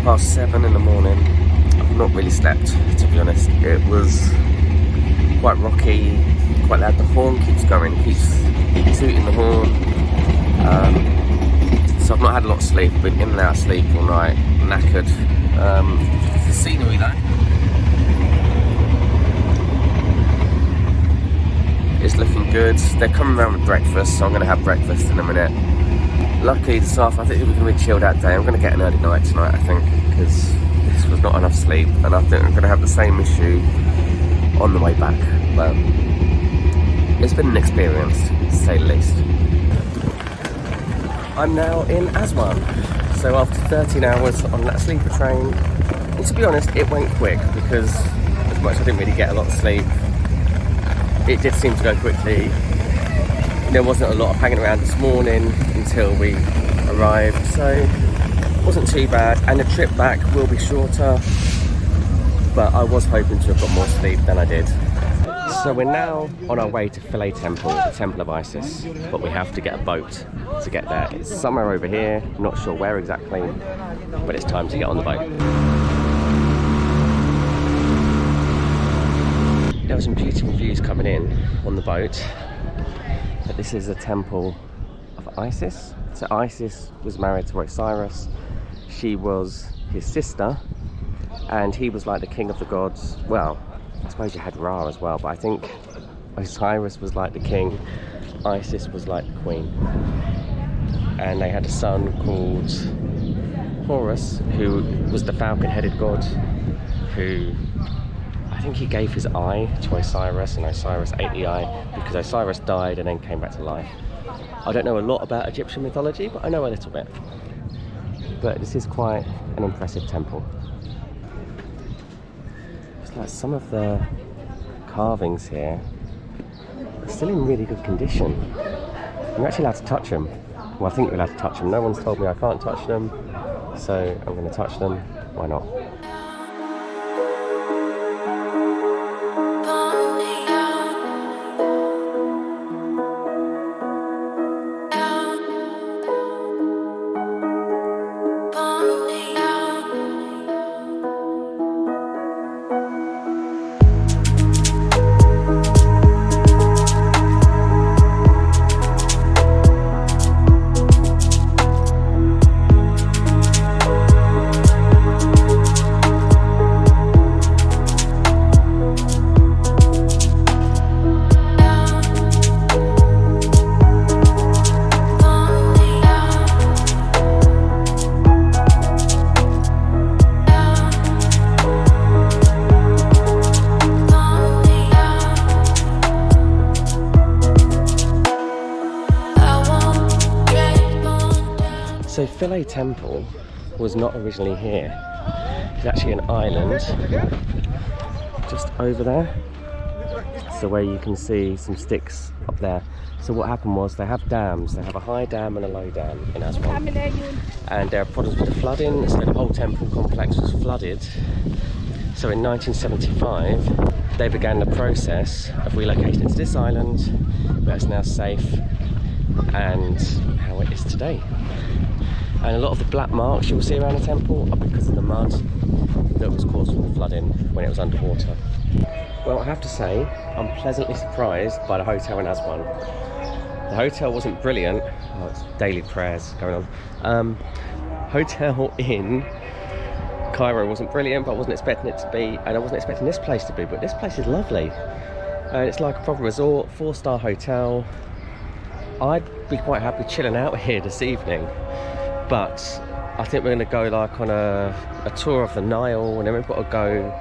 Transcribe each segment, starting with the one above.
7:10 in the morning. I've not really slept, to be honest. It was quite rocky, quite loud. The horn keeps going, keeps tooting the horn. So I've not had a lot of sleep, been in and out of sleep all night, knackered. The scenery though is looking good. They're coming around with breakfast, so I'm going to have breakfast in a minute. Luckily this afternoon, I think we're going to be chilled out day. I'm going to get an early night tonight, I think, because this was not enough sleep, and I think I'm going to have the same issue on the way back. But it's been an experience, to say the least. I'm now in Aswan, so after 13 hours on that sleeper train, and to be honest, it went quick because as much as I didn't really get a lot of sleep, it did seem to go quickly. There wasn't a lot of hanging around this morning until we arrived, so it wasn't too bad, and the trip back will be shorter, but I was hoping to have got more sleep than I did. So we're now on our way to Philae Temple, the Temple of Isis, but we have to get a boat to get there. It's somewhere over here, not sure where exactly, but it's time to get on the boat. There were some beautiful views coming in on the boat, but this is a temple of Isis. So Isis was married to Osiris. She was his sister, and he was like the king of the gods. Well, I suppose you had Ra as well, but I think Osiris was like the king, Isis was like the queen. And they had a son called Horus, who was the falcon-headed god, who I think he gave his eye to Osiris, and Osiris ate the eye because Osiris died and then came back to life. I don't know a lot about Egyptian mythology, but I know a little bit. But this is quite an impressive temple. Like some of the carvings here are still in really good condition. You're actually allowed to touch them. Well, I think you're allowed to touch them. No one's told me I can't touch them, so I'm going to touch them. Why not? So Philae Temple was not originally here. It's actually an island just over there. So where you can see some sticks up there. So what happened was they have dams. They have a high dam and a low dam in Aswan. And there are problems with the flooding, so the whole temple complex was flooded. So in 1975, they began the process of relocating it to this island, where it's now safe, and how it is today. And a lot of the black marks you'll see around the temple are because of the mud that was caused from the flooding when it was underwater. Well, I have to say, I'm pleasantly surprised by the hotel in Aswan. The hotel wasn't brilliant. Oh, it's daily prayers going on. Hotel in Cairo wasn't brilliant, but I wasn't expecting it to be, and I wasn't expecting this place to be, but this place is lovely. And it's like a proper resort, 4-star hotel. I'd be quite happy chilling out here this evening. But I think we're going to go like on a tour of the Nile, and then we've got to go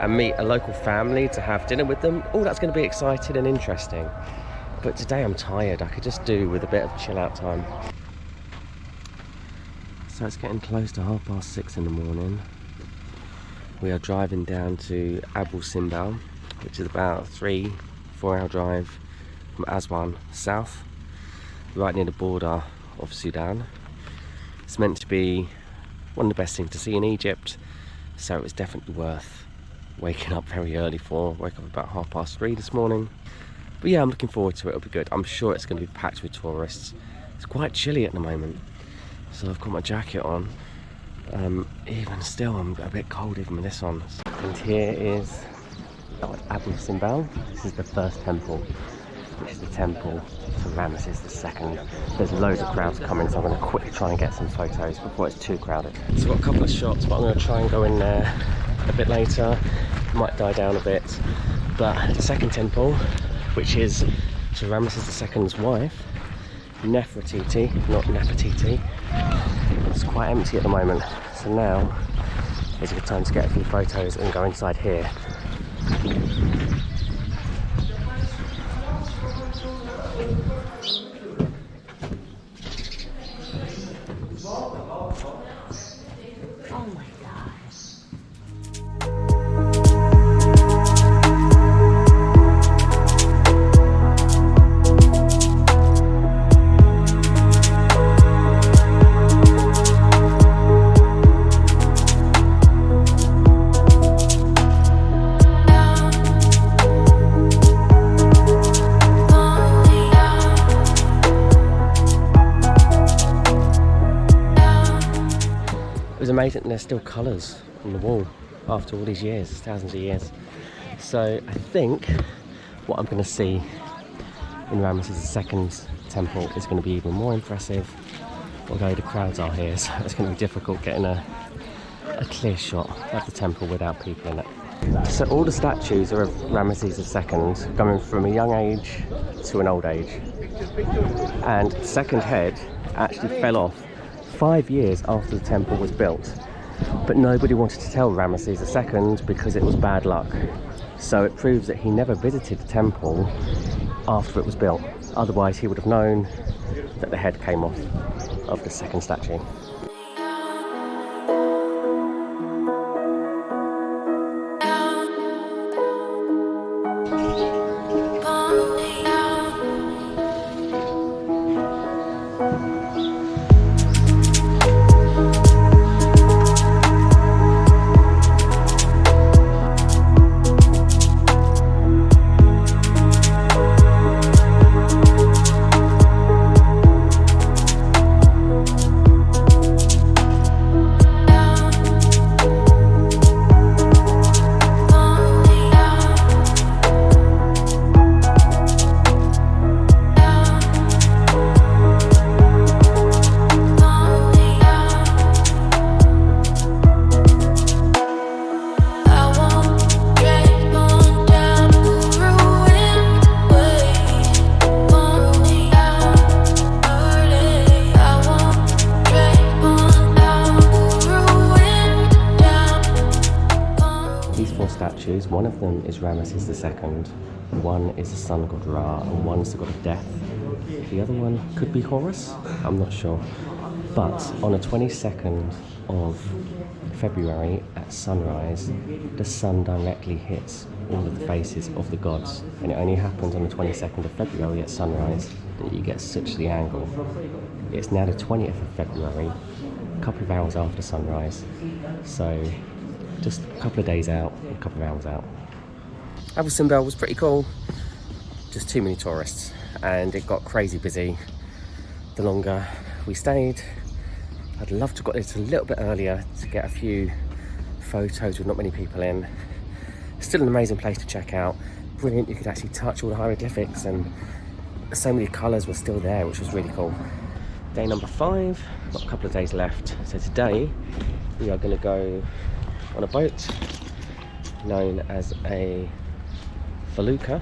and meet a local family to have dinner with them. Oh, that's going to be exciting and interesting. But today I'm tired. I could just do with a bit of chill out time. So it's getting close to 6:30 in the morning. We are driving down to Abu Simbel, which is about a 3-4 hour drive from Aswan south, right near the border of Sudan. It's meant to be one of the best things to see in Egypt, so it was definitely worth waking up very early for. Woke up about 3:30 this morning. But yeah, I'm looking forward to it. It'll be good. I'm sure it's going to be packed with tourists. It's quite chilly at the moment, so I've got my jacket on. Even still, I'm a bit cold even with this on. And here is Abu Simbel. This is the first temple, which is the temple to Ramesses II. There's loads of crowds coming, so I'm going to quickly try and get some photos before it's too crowded. So I've got a couple of shots, but I'm going to try and go in there a bit later. Might die down a bit. But the second temple, which is to Ramesses II's wife, Nefertiti, not Nefertiti, it's quite empty at the moment. So now is a good time to get a few photos and go inside here. Oh my gosh. It was amazing that there's still colours on the wall after all these years, thousands of years. So I think what I'm going to see in Ramesses II's temple is going to be even more impressive, although the crowds are here, so it's going to be difficult getting a clear shot of the temple without people in it. So all the statues are of Ramesses II, going from a young age to an old age. And the second head actually fell off 5 years after the temple was built, but nobody wanted to tell Ramesses II because it was bad luck. So it proves that he never visited the temple after it was built. Otherwise he would have known that the head came off of the second statue. Statues. One of them is Ramesses II, one is the sun god Ra, and one's the god of death. The other one could be Horus, I'm not sure. But on the 22nd of February at sunrise, the sun directly hits all of the faces of the gods, and it only happens on the 22nd of February at sunrise that you get such the angle. It's now the 20th of February, a couple of hours after sunrise, so just a couple of days out, a couple of hours out. Abu Simbel was pretty cool, just too many tourists, and it got crazy busy the longer we stayed. I'd love to have got this a little bit earlier to get a few photos with not many people in. Still an amazing place to check out, brilliant, you could actually touch all the hieroglyphics and so many colours were still there, which was really cool. Day number 5, got a couple of days left, so today we are going to go on a boat known as a felucca,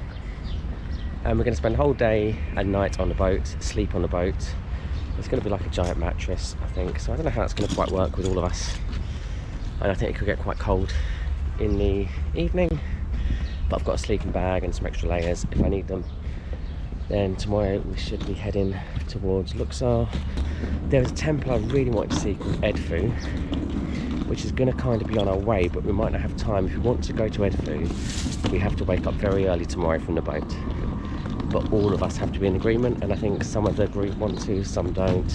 and we're going to spend the whole day and night on the boat, sleep on the boat. It's going to be like a giant mattress, I think, so I don't know how it's going to quite work with all of us, and I think it could get quite cold in the evening, but I've got a sleeping bag and some extra layers if I need them. Then tomorrow we should be heading towards Luxor. There's a temple I really wanted to see called Edfu, which is going to kind of be on our way, but we might not have time. If we want to go to Edfu, we have to wake up very early tomorrow from the boat. But all of us have to be in agreement, and I think some of the group want to, some don't.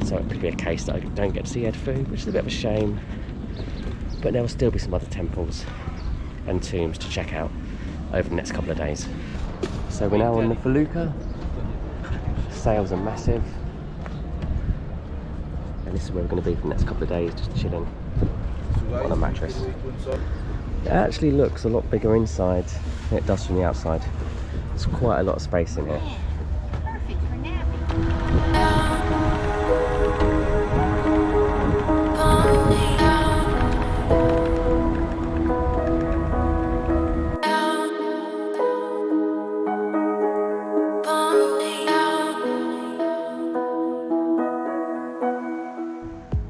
So it could be a case that I don't get to see Edfu, which is a bit of a shame. But there will still be some other temples and tombs to check out over the next couple of days. So we're now on the felucca. Sails are massive. And this is where we're going to be for the next couple of days, just chilling on a mattress. It actually looks a lot bigger inside than it does from the outside. There's quite a lot of space in here. Perfect for napping.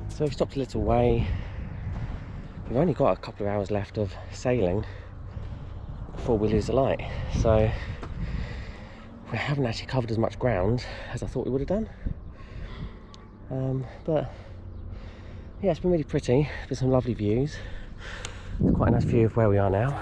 So we've stopped a little way. We've only got a couple of hours left of sailing before we lose the light. So we haven't actually covered as much ground as I thought we would have done. But yeah, it's been really pretty. There's some lovely views. Quite a nice view of where we are now.